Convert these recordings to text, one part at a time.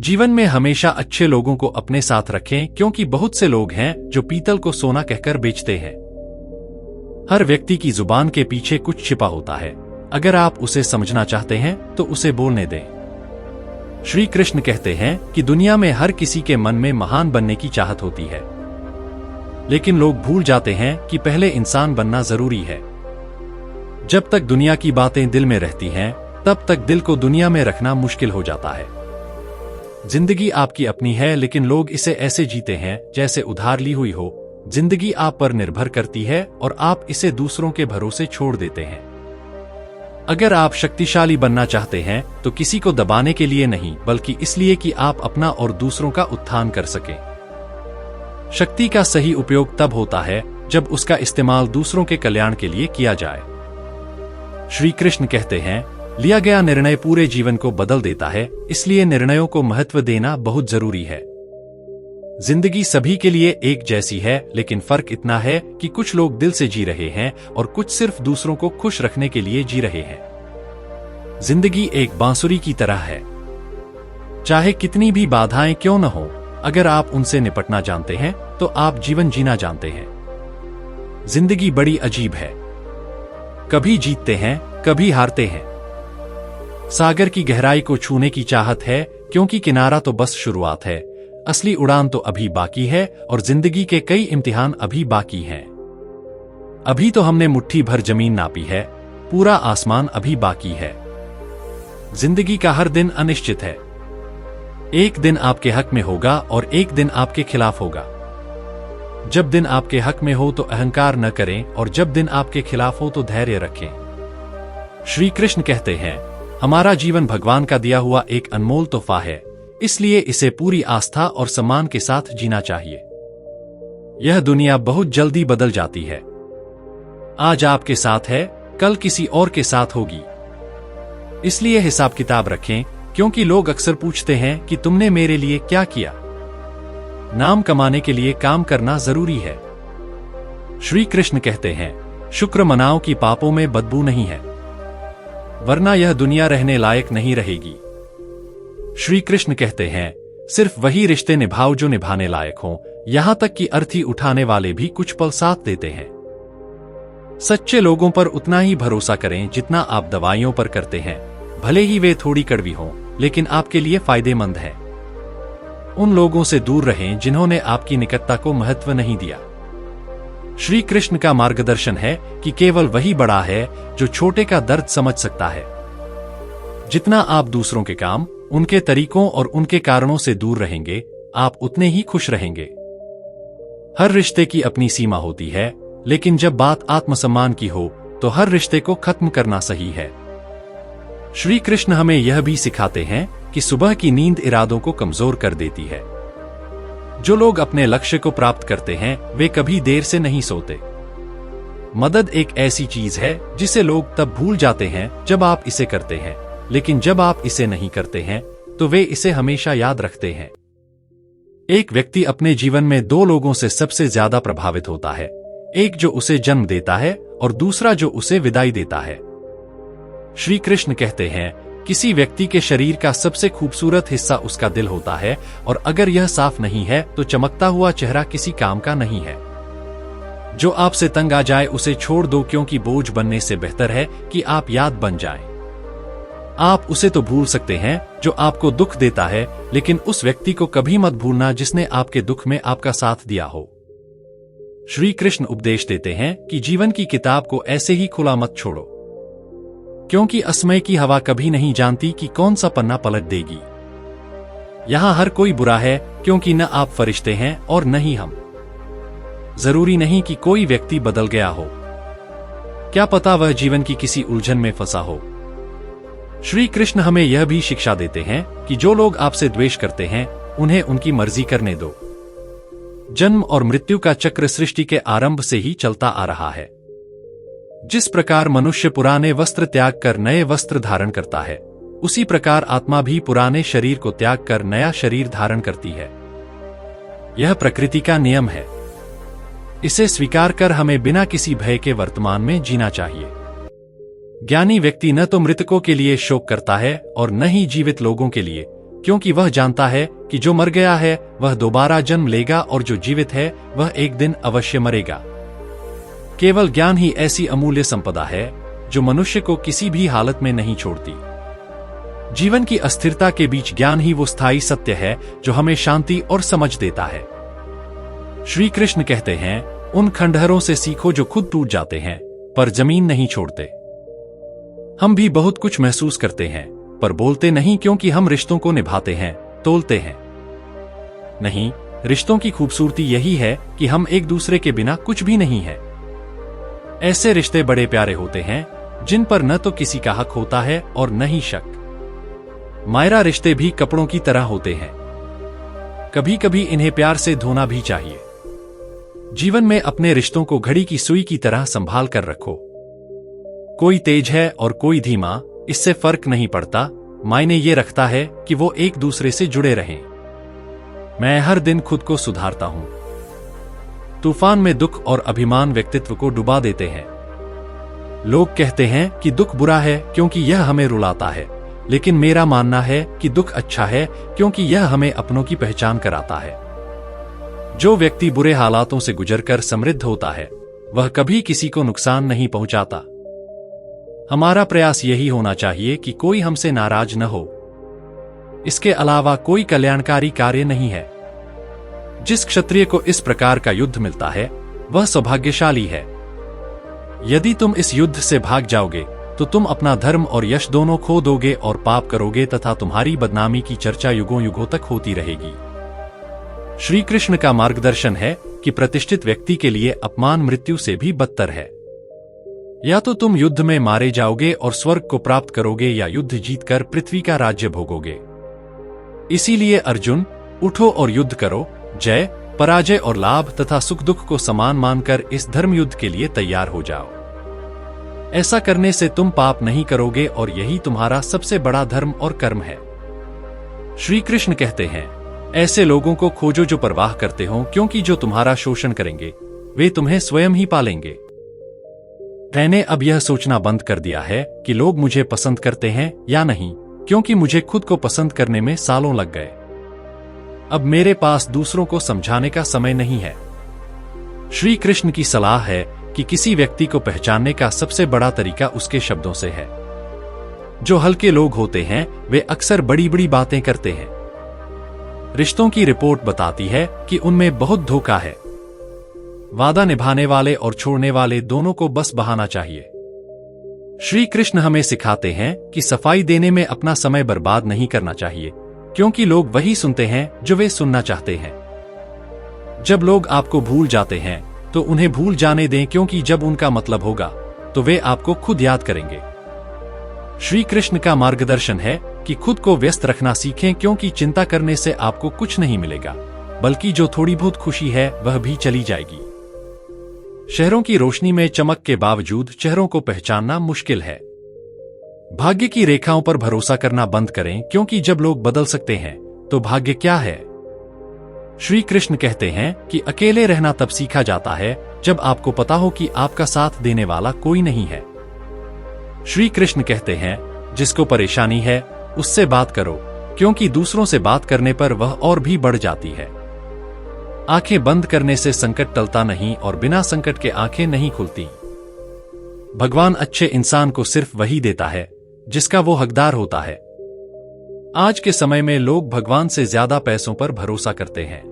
जीवन में हमेशा अच्छे लोगों को अपने साथ रखें, क्योंकि बहुत से लोग हैं जो पीतल को सोना कहकर बेचते हैं। हर व्यक्ति की जुबान के पीछे कुछ छिपा होता है। अगर आप उसे समझना चाहते हैं तो उसे बोलने दें। श्री कृष्ण कहते हैं कि दुनिया में हर किसी के मन में महान बनने की चाहत होती है, लेकिन लोग भूल जाते हैं कि पहले इंसान बनना जरूरी है। जब तक दुनिया की बातें दिल में रहती हैं, तब तक दिल को दुनिया में रखना मुश्किल हो जाता है। जिंदगी आपकी अपनी है, लेकिन लोग इसे ऐसे जीते हैं जैसे उधार ली हुई हो। जिंदगी आप पर निर्भर करती है और आप इसे दूसरों के भरोसे छोड़ देते हैं। अगर आप शक्तिशाली बनना चाहते हैं तो किसी को दबाने के लिए नहीं, बल्कि इसलिए कि आप अपना और दूसरों का उत्थान कर सकें। शक्ति का सही उपयोग तब होता है जब उसका इस्तेमाल दूसरों के कल्याण के लिए किया जाए। श्री कृष्ण कहते हैं, लिया गया निर्णय पूरे जीवन को बदल देता है, इसलिए निर्णयों को महत्व देना बहुत जरूरी है। जिंदगी सभी के लिए एक जैसी है, लेकिन फर्क इतना है कि कुछ लोग दिल से जी रहे हैं और कुछ सिर्फ दूसरों को खुश रखने के लिए जी रहे हैं। जिंदगी एक बांसुरी की तरह है। चाहे कितनी भी बाधाएं क्यों न हो, अगर आप उनसे निपटना जानते हैं तो आप जीवन जीना जानते हैं। जिंदगी बड़ी अजीब है। कभी जीतते हैं, कभी हारते हैं। सागर की गहराई को छूने की चाहत है, क्योंकि किनारा तो बस शुरुआत है। असली उड़ान तो अभी बाकी है और जिंदगी के कई इम्तिहान अभी बाकी हैं। अभी तो हमने मुट्ठी भर जमीन नापी है, पूरा आसमान अभी बाकी है। जिंदगी का हर दिन अनिश्चित है। एक दिन आपके हक में होगा और एक दिन आपके खिलाफ होगा। जब दिन आपके हक में हो तो अहंकार न करें, और जब दिन आपके खिलाफ हो तो धैर्य रखें। श्री कृष्ण कहते हैं, हमारा जीवन भगवान का दिया हुआ एक अनमोल तोहफा है, इसलिए इसे पूरी आस्था और सम्मान के साथ जीना चाहिए। यह दुनिया बहुत जल्दी बदल जाती है। आज आपके साथ है, कल किसी और के साथ होगी। इसलिए हिसाब किताब रखें, क्योंकि लोग अक्सर पूछते हैं कि तुमने मेरे लिए क्या किया। नाम कमाने के लिए काम करना जरूरी है। श्री कृष्ण कहते हैं, शुक्र मनाओ कि पापों में बदबू नहीं है, वरना यह दुनिया रहने लायक नहीं रहेगी। श्री कृष्ण कहते हैं, सिर्फ वही रिश्ते निभाओ जो निभाने लायक हों, यहां तक कि अर्थी उठाने वाले भी कुछ पल साथ देते हैं। सच्चे लोगों पर उतना ही भरोसा करें जितना आप दवाइयों पर करते हैं, भले ही वे थोड़ी कड़वी हों, लेकिन आपके लिए फायदेमंद हैं। उन लोगों से दूर रहें जिन्होंने आपकी निकटता को महत्व नहीं दिया। श्री कृष्ण का मार्गदर्शन है कि केवल वही बड़ा है जो छोटे का दर्द समझ सकता है। जितना आप दूसरों के काम, उनके तरीकों और उनके कारणों से दूर रहेंगे, आप उतने ही खुश रहेंगे। हर रिश्ते की अपनी सीमा होती है, लेकिन जब बात आत्मसम्मान की हो तो हर रिश्ते को खत्म करना सही है। श्री कृष्ण हमें यह भी सिखाते हैं कि सुबह की नींद इरादों को कमजोर कर देती है। जो लोग अपने लक्ष्य को प्राप्त करते हैं, वे कभी देर से नहीं सोते। मदद एक ऐसी चीज है जिसे लोग तब भूल जाते हैं जब आप इसे करते हैं, लेकिन जब आप इसे नहीं करते हैं तो वे इसे हमेशा याद रखते हैं। एक व्यक्ति अपने जीवन में दो लोगों से सबसे ज्यादा प्रभावित होता है, एक जो उसे जन्म देता है और दूसरा जो उसे विदाई देता है। श्री कृष्ण कहते हैं, किसी व्यक्ति के शरीर का सबसे खूबसूरत हिस्सा उसका दिल होता है, और अगर यह साफ नहीं है तो चमकता हुआ चेहरा किसी काम का नहीं है। जो आपसे तंग आ जाए उसे छोड़ दो, क्योंकि बोझ बनने से बेहतर है कि आप याद बन जाएं। आप उसे तो भूल सकते हैं जो आपको दुख देता है, लेकिन उस व्यक्ति को कभी मत भूलना जिसने आपके दुख में आपका साथ दिया हो। श्री कृष्ण उपदेश देते हैं कि जीवन की किताब को ऐसे ही खुला मत छोड़ो, क्योंकि असमय की हवा कभी नहीं जानती कि कौन सा पन्ना पलट देगी। यहां हर कोई बुरा है, क्योंकि न आप फरिश्ते हैं और न ही हम। जरूरी नहीं कि कोई व्यक्ति बदल गया हो, क्या पता वह जीवन की किसी उलझन में फंसा हो। श्री कृष्ण हमें यह भी शिक्षा देते हैं कि जो लोग आपसे द्वेष करते हैं, उन्हें उनकी मर्जी करने दो। जन्म और मृत्यु का चक्र सृष्टि के आरंभ से ही चलता आ रहा है। जिस प्रकार मनुष्य पुराने वस्त्र त्याग कर नए वस्त्र धारण करता है, उसी प्रकार आत्मा भी पुराने शरीर को त्याग कर नया शरीर धारण करती है। यह प्रकृति का नियम है। इसे स्वीकार कर हमें बिना किसी भय के वर्तमान में जीना चाहिए। ज्ञानी व्यक्ति न तो मृतकों के लिए शोक करता है और न ही जीवित लोगों के लिए, क्योंकि वह जानता है कि जो मर गया है वह दोबारा जन्म लेगा और जो जीवित है वह एक दिन अवश्य मरेगा। केवल ज्ञान ही ऐसी अमूल्य संपदा है जो मनुष्य को किसी भी हालत में नहीं छोड़ती। जीवन की अस्थिरता के बीच ज्ञान ही वो स्थायी सत्य है जो हमें शांति और समझ देता है। श्री कृष्ण कहते हैं, उन खंडहरों से सीखो जो खुद टूट जाते हैं पर जमीन नहीं छोड़ते। हम भी बहुत कुछ महसूस करते हैं पर बोलते नहीं, क्योंकि हम रिश्तों को निभाते हैं, तोलते हैं नहीं। रिश्तों की खूबसूरती यही है कि हम एक दूसरे के बिना कुछ भी नहीं है। ऐसे रिश्ते बड़े प्यारे होते हैं जिन पर न तो किसी का हक होता है और न ही शक। मायरा रिश्ते भी कपड़ों की तरह होते हैं, कभी कभी इन्हें प्यार से धोना भी चाहिए। जीवन में अपने रिश्तों को घड़ी की सुई की तरह संभाल कर रखो। कोई तेज है और कोई धीमा, इससे फर्क नहीं पड़ता। मायने ये रखता है कि वो एक दूसरे से जुड़े रहें। मैं हर दिन खुद को सुधारता हूं। तूफान में दुख और अभिमान व्यक्तित्व को डुबा देते हैं। लोग कहते हैं कि दुख बुरा है क्योंकि यह हमें रुलाता है, लेकिन मेरा मानना है कि दुख अच्छा है क्योंकि यह हमें अपनों की पहचान कराता है। जो व्यक्ति बुरे हालातों से गुजरकर समृद्ध होता है वह कभी किसी को नुकसान नहीं पहुंचाता। हमारा प्रयास यही होना चाहिए कि कोई हमसे नाराज न हो। इसके अलावा कोई कल्याणकारी कार्य नहीं है। जिस क्षत्रिय को इस प्रकार का युद्ध मिलता है वह सौभाग्यशाली है। यदि तुम इस युद्ध से भाग जाओगे तो तुम अपना धर्म और यश दोनों खो दोगे और पाप करोगे तथा तुम्हारी बदनामी की चर्चा युगों युगों तक होती रहेगी। श्री कृष्ण का मार्गदर्शन है कि प्रतिष्ठित व्यक्ति के लिए अपमान मृत्यु से भी बदतर है। या तो तुम युद्ध में मारे जाओगे और स्वर्ग को प्राप्त करोगे या युद्ध जीतकर पृथ्वी का राज्य भोगोगे। इसीलिए अर्जुन, उठो और युद्ध करो। जय, पराजय और लाभ तथा सुख दुख को समान मानकर इस धर्म युद्ध के लिए तैयार हो जाओ। ऐसा करने से तुम पाप नहीं करोगे और यही तुम्हारा सबसे बड़ा धर्म और कर्म है। श्री कृष्ण कहते हैं, ऐसे लोगों को खोजो जो परवाह करते हो, क्योंकि जो तुम्हारा शोषण करेंगे वे तुम्हें स्वयं ही पालेंगे। मैंने अब यह सोचना बंद कर दिया है कि लोग मुझे पसंद करते हैं या नहीं, क्योंकि मुझे खुद को पसंद करने में सालों लग गए। अब मेरे पास दूसरों को समझाने का समय नहीं है। श्री कृष्ण की सलाह है कि किसी व्यक्ति को पहचानने का सबसे बड़ा तरीका उसके शब्दों से है। जो हल्के लोग होते हैं वे अक्सर बड़ी बड़ी बातें करते हैं। रिश्तों की रिपोर्ट बताती है कि उनमें बहुत धोखा है। वादा निभाने वाले और छोड़ने वाले दोनों को बस बहाना चाहिए। श्री कृष्ण हमें सिखाते हैं कि सफाई देने में अपना समय बर्बाद नहीं करना चाहिए, क्योंकि लोग वही सुनते हैं जो वे सुनना चाहते हैं। जब लोग आपको भूल जाते हैं तो उन्हें भूल जाने दें, क्योंकि जब उनका मतलब होगा तो वे आपको खुद याद करेंगे। श्री कृष्ण का मार्गदर्शन है कि खुद को व्यस्त रखना सीखें, क्योंकि चिंता करने से आपको कुछ नहीं मिलेगा, बल्कि जो थोड़ी बहुत खुशी है वह भी चली जाएगी। शहरों की रोशनी में चमक के बावजूद चेहरों को पहचानना मुश्किल है। भाग्य की रेखाओं पर भरोसा करना बंद करें, क्योंकि जब लोग बदल सकते हैं तो भाग्य क्या है। श्री कृष्ण कहते हैं कि अकेले रहना तब सीखा जाता है जब आपको पता हो कि आपका साथ देने वाला कोई नहीं है। श्री कृष्ण कहते हैं, जिसको परेशानी है उससे बात करो, क्योंकि दूसरों से बात करने पर वह और भी बढ़ जाती है। आंखें बंद करने से संकट टलता नहीं और बिना संकट के आंखें नहीं खुलती। भगवान अच्छे इंसान को सिर्फ वही देता है जिसका वो हकदार होता है। आज के समय में लोग भगवान से ज्यादा पैसों पर भरोसा करते हैं।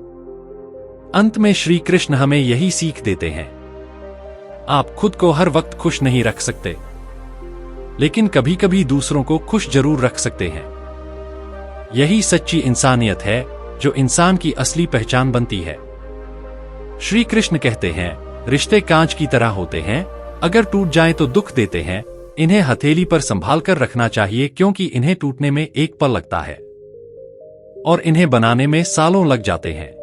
अंत में श्री कृष्ण हमें यही सीख देते हैं, आप खुद को हर वक्त खुश नहीं रख सकते, लेकिन कभी कभी दूसरों को खुश जरूर रख सकते हैं। यही सच्ची इंसानियत है जो इंसान की असली पहचान बनती है। श्री कृष्ण कहते हैं, रिश्ते कांच की तरह होते हैं, अगर टूट जाएं तो दुख देते हैं। इन्हें हथेली पर संभाल कर रखना चाहिए, क्योंकि इन्हें टूटने में एक पल लगता है और इन्हें बनाने में सालों लग जाते हैं।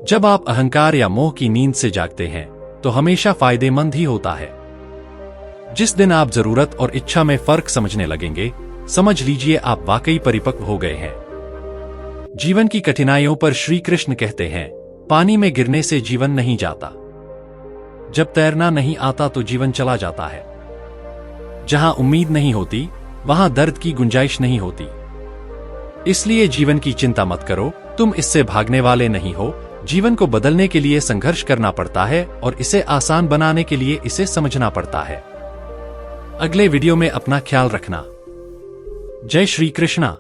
जब आप अहंकार या मोह की नींद से जागते हैं तो हमेशा फायदेमंद ही होता है। जिस दिन आप जरूरत और इच्छा में फर्क समझने लगेंगे, समझ लीजिए आप वाकई परिपक्व हो गए हैं। जीवन की कठिनाइयों पर श्री कृष्ण कहते हैं, पानी में गिरने से जीवन नहीं जाता। जब तैरना नहीं आता तो जीवन चला जाता है। जहां उम्मीद नहीं होती वहां दर्द की गुंजाइश नहीं होती। इसलिए जीवन की चिंता मत करो, तुम इससे भागने वाले नहीं हो। जीवन को बदलने के लिए संघर्ष करना पड़ता है और इसे आसान बनाने के लिए इसे समझना पड़ता है। अगले वीडियो में अपना ख्याल रखना। जय श्री कृष्णा।